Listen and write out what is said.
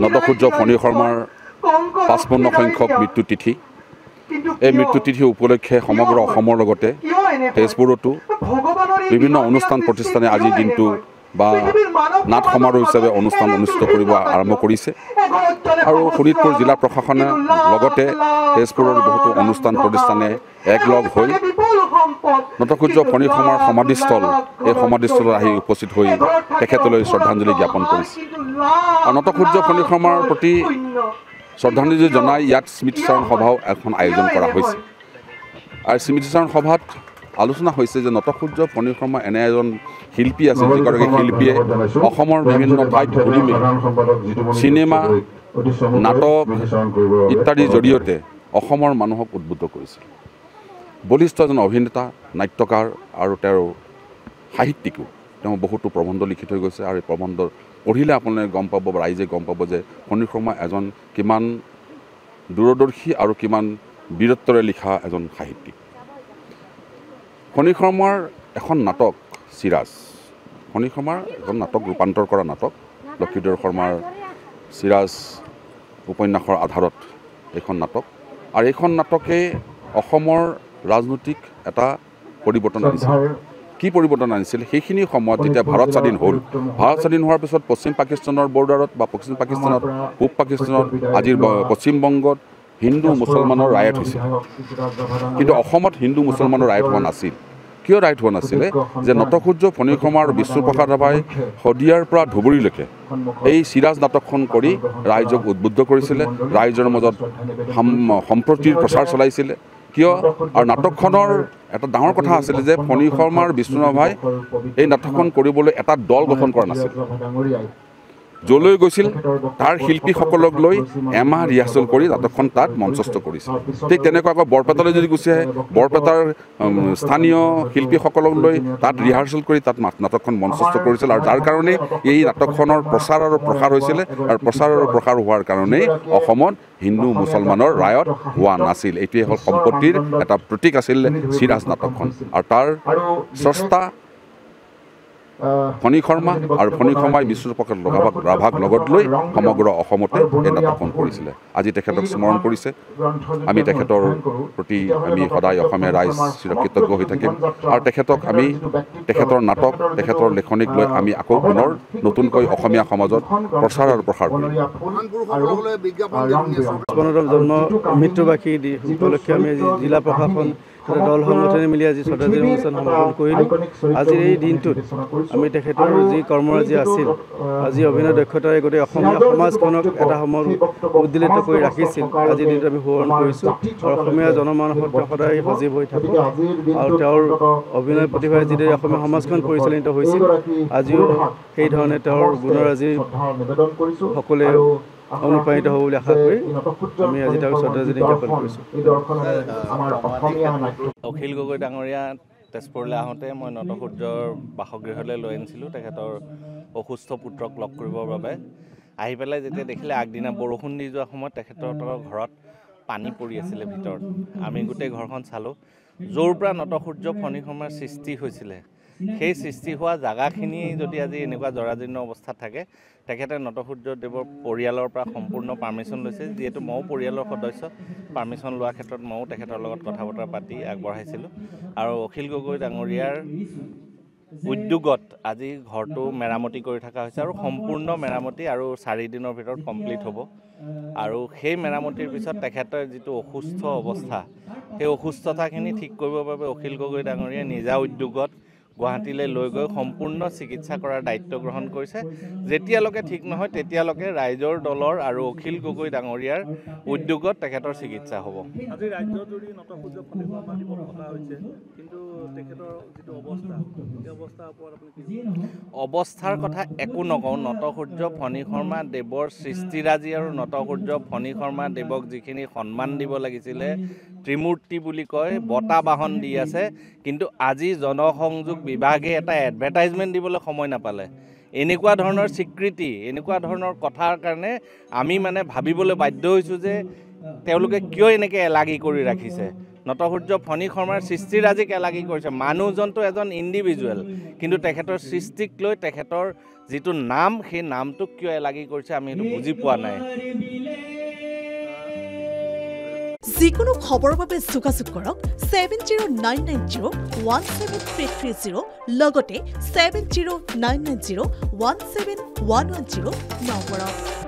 নটসূৰ্য ফণী শৰ্মাৰ ৫৫ সংখ্যক মৃত্যু তিথি। এই মৃত্যু তিথি উপলক্ষে সমগ্ৰ অসমৰ লগতে তেজপুৰতো বিভিন্ন অনুষ্ঠান প্ৰতিষ্ঠানে আজিৰ দিনটো বা নাট সমাৰোহ হিচাপে অনুষ্ঠান অনুষ্ঠিত কৰিব আৰম্ভ কৰিছে। আৰু শোণিতপুৰ জিলা প্ৰশাসনে লগতে তেজপুৰৰ বহুতো অনুষ্ঠান প্ৰতিষ্ঠানে একলগ হৈ নটসূৰ্য ফণী শৰ্মাৰ সমাধিস্থল এই সমাধিস্থলত আহি উপস্থিত হৈ তেখেতলৈ শ্ৰদ্ধাঞ্জলি জ্ঞাপন কৰিছে। আৰু নটসূৰ্য ফণী শৰ্মাৰ প্ৰতি শ্ৰদ্ধাঞ্জলি জনাই ইয়াত স্মৃতিচাৰণ সভাও এখন আয়োজন কৰা হৈছে। আৰু স্মৃতিচাৰণ সভাত আলোচনা হৈছে যে নটসূৰ্য ফণী শৰ্মা এনে এজন শিল্পী আছিল যিগৰাকী শিল্পীয়ে অসমৰ বিভিন্ন ঠাইত ঘূৰি মেলি চিনেমা নাটক ইত্যাদিৰ জৰিয়তে অসমৰ মানুহক উদ্বুদ্ধ কৰিছিল। বলিষ্ঠ এজন অভিনেতা নাট্যকাৰ আৰু তেওঁৰ সাহিত্যিকো। তেওঁ বহুতো প্ৰবন্ধ লিখি থৈ গৈছে আৰু এই প্ৰবন্ধ পঢ়িলে আপোনালোকে গম পাব বা ৰাইজে গম পাব যে ফণী শৰ্মা এজন কিমান দূৰদৰ্শী আৰু কিমান বীৰত্বৰে লিখা এজন সাহিত্যিক। ফণী শৰ্মাৰ এখন নাটক চিৰাজ, ফণী শৰ্মাৰ এখন নাটক ৰূপান্তৰ কৰা নাটক লক্ষীধৰ শৰ্মাৰ চিৰাজ উপন্যাসৰ আধাৰত এইখন নাটক। আৰু এইখন নাটকে অসমৰ ৰাজনৈতিক এটা পৰিৱৰ্তন আনিছিল। কি পৰিৱৰ্তন আনিছিল? সেইখিনি সময়ত যেতিয়া ভাৰত স্বাধীন হ'ল, ভাৰত স্বাধীন হোৱাৰ পিছত পশ্চিম পাকিস্তানৰ বৰ্ডাৰত বা পশ্চিম পাকিস্তানত পূব পাকিস্তানত আজিৰ পশ্চিমবংগত হিন্দু মুছলমানৰ ৰায়ট হৈছিল। কিন্তু অসমত হিন্দু মুছলমানৰ ৰায়ট হোৱা নাছিল। কিয় ৰাইট হোৱা নাছিলে? যে নটসূৰ্য ফণী শৰ্মা আৰু বিষ্ণুপ্ৰসাদ ৰাভাই শদিয়াৰ পৰা ধুবুৰীলৈকে এই চিৰাজ নাটকখন কৰি ৰাইজক উদ্বুদ্ধ কৰিছিলে, ৰাইজৰ মাজত সম্প্ৰতিৰ প্ৰচাৰ চলাইছিলে। কিয়? আৰু নাটকখনৰ এটা ডাঙৰ কথা আছিলে যে ফণী শৰ্মা আৰু বিষ্ণু ৰাভাই এই নাটকখন কৰিবলৈ এটা দল গঠন কৰা নাছিল। য'লৈ গৈছিল তাৰ শিল্পীসকলক লৈ এমাহ ৰিহাৰ্চেল কৰি নাটকখন তাত মঞ্চস্থ কৰিছিল। ঠিক তেনেকুৱাকৈ বৰপেটালৈ যদি গুচি আহে, বৰপেটাৰ স্থানীয় শিল্পীসকলক লৈ তাত ৰিহাৰ্চেল কৰি তাত নাটকখন মঞ্চস্থ কৰিছিল। আৰু যাৰ কাৰণে এই নাটকখনৰ প্ৰচাৰ আৰু প্ৰসাৰ হৈছিলে। আৰু প্ৰচাৰ আৰু প্ৰসাৰ হোৱাৰ কাৰণেই অসমত হিন্দু মুছলমানৰ ৰায়ট হোৱা নাছিল। এইটোৱে হ'ল সম্পত্তিৰ এটা প্ৰতীক আছিল চিৰাজ নাটকখন। আৰু তাৰ স্ৰষ্টা ফণী শৰ্মা আৰু ফণী শৰ্মাই বিষ্ণুপ্ৰসাদ ৰাভাক লগত লৈ সমগ্ৰ অসমতে এই নাটকখন কৰিছিলে। আজি তেখেতক স্মৰণ কৰিছে। আমি তেখেতৰ প্ৰতি আমি সদায় অসমীয়া ৰাইজ চিৰকৃতজ্ঞ হৈ থাকিম। আৰু তেখেতক আমি তেখেতৰ নাটক তেখেতৰ লেখনিক লৈ আমি আকৌ পুনৰ নতুনকৈ অসমীয়া সমাজত প্ৰচাৰ আৰু প্ৰসাৰ কৰিম। জন্ম মৃত্যুবাৰ্ষিকী উপলক্ষে আমি জিলা প্ৰশাসন দল সংগঠনে মিলি আজি শ্ৰদ্ধাঞ্জলি অনুষ্ঠান সমাপন কৰিলোঁ। আজিৰ এই দিনটোত আমি তেখেতৰ যি কৰ্মৰাজি আছিল, আজি অভিনয় দক্ষতাৰে গোটেই অসমীয়া সমাজখনক এটা সময় উদ্দীলিত কৰি ৰাখিছিল, আজিৰ দিনটোত আমি সোঁৱৰণ কৰিছোঁ। আৰু অসমীয়া জনমানসত তেওঁ সদায় সজীৱ হৈ থাকক। আৰু তেওঁৰ অভিনয় প্ৰতিভাৰে যিদৰে অসমীয়া সমাজখন পৰিচালিত হৈছিল, আজিও সেইধৰণে তেওঁৰ গুণৰাজি সকলোৱে অনুপ্ৰাণিত হ'ব বুলি আশা কৰি আমি আজি তেওঁক শ্ৰদ্ধাঞ্জলি জ্ঞাপন কৰিছোঁ। অখিল গগৈ ডাঙৰীয়া তেজপুৰলৈ আহোঁতে মই নটসূৰ্যৰ বাসগৃহলৈ লৈ আনিছিলোঁ তেখেতৰ অসুস্থ পুত্ৰক লগ কৰিবৰ বাবে। আহি পেলাই যেতিয়া দেখিলে আগদিনা বৰষুণ দি যোৱা সময়ত তেখেতৰ ঘৰত পানী পৰি আছিলে ভিতৰত। আমি গোটেই ঘৰখন চালোঁ। য'ৰ পৰা নটসূৰ্য ফণী শৰ্মাৰ সৃষ্টি হৈছিলে, সেই সৃষ্টি হোৱা জাগাখিনি যদি আজি এনেকুৱা জৰাজীৰ্ণ অৱস্থাত থাকে, তেখেতে নটসূৰ্যদেৱৰ পৰিয়ালৰ পৰা সম্পূৰ্ণ পাৰ্মিশ্যন লৈছে। যিহেতু ময়ো পৰিয়ালৰ সদস্য, পাৰ্মিশ্যন লোৱাৰ ক্ষেত্ৰত ময়ো তেখেতৰ লগত কথা বতৰা পাতি আগবঢ়াইছিলোঁ। আৰু অখিল গগৈ ডাঙৰীয়াৰ উদ্যোগত আজি ঘৰটো মেৰামতি কৰি থকা হৈছে আৰু সম্পূৰ্ণ মেৰামতি আৰু 4 দিনৰ ভিতৰত কমপ্লিট হ'ব। আৰু সেই মেৰামতিৰ পিছত তেখেতৰ যিটো অসুস্থ অৱস্থা, সেই অসুস্থতাখিনি ঠিক কৰিবৰ বাবে অখিল গগৈ ডাঙৰীয়াই নিজা উদ্যোগত গুৱাহাটীলৈ লৈ গৈ সম্পূৰ্ণ চিকিৎসা কৰাৰ দায়িত্ব গ্ৰহণ কৰিছে। যেতিয়ালৈকে ঠিক নহয় তেতিয়ালৈকে ৰাইজৰ দলৰ আৰু অখিল গগৈ ডাঙৰীয়াৰ উদ্যোগত তেখেতৰ চিকিৎসা হ'ব। আজি ৰাজ্যজুৰি নটসূৰ্য ফণী শৰ্মা দিৱস পতা হৈছে, কিন্তু তেখেতৰ যিটো অৱস্থা, সেই অৱস্থাৰ ওপৰত আপুনি কি? অৱস্থাৰ কথা একো নকওঁ। নটসূৰ্য ফণী শৰ্মা দেৱৰ সৃষ্টিৰাজি আৰু নটসূৰ্য ফণী শৰ্মা দেৱক যিখিনি সন্মান দিব লাগিছিলে, ত্ৰিমূৰ্তি বুলি কয়, বঁটা বাহন দি আছে। কিন্তু আজি জনসংযোগ বিভাগে এটা এডভাৰটাইজমেণ্ট দিবলৈ সময় নাপালে। এনেকুৱা ধৰণৰ স্বীকৃতি, এনেকুৱা ধৰণৰ কথাৰ কাৰণে আমি ভাবিবলৈ বাধ্য হৈছোঁ যে তেওঁলোকে কিয় এনেকৈ এলাগি কৰি ৰাখিছে। নটসূৰ্য ফণী শৰ্মাৰ সৃষ্টিৰাজিক এলাগী কৰিছে মানুহজনটো এজন ইণ্ডিভিজুৱেল কিন্তু তেখেতৰ সৃষ্টিক লৈ তেখেতৰ যিটো নাম সেই নামটোক কিয় এলাগী কৰিছে আমি এইটো বুজি পোৱা নাই যিকোনো খবৰৰ বাবে যোগাযোগ কৰক 7099017330 লগতে 7099017110 নম্বৰত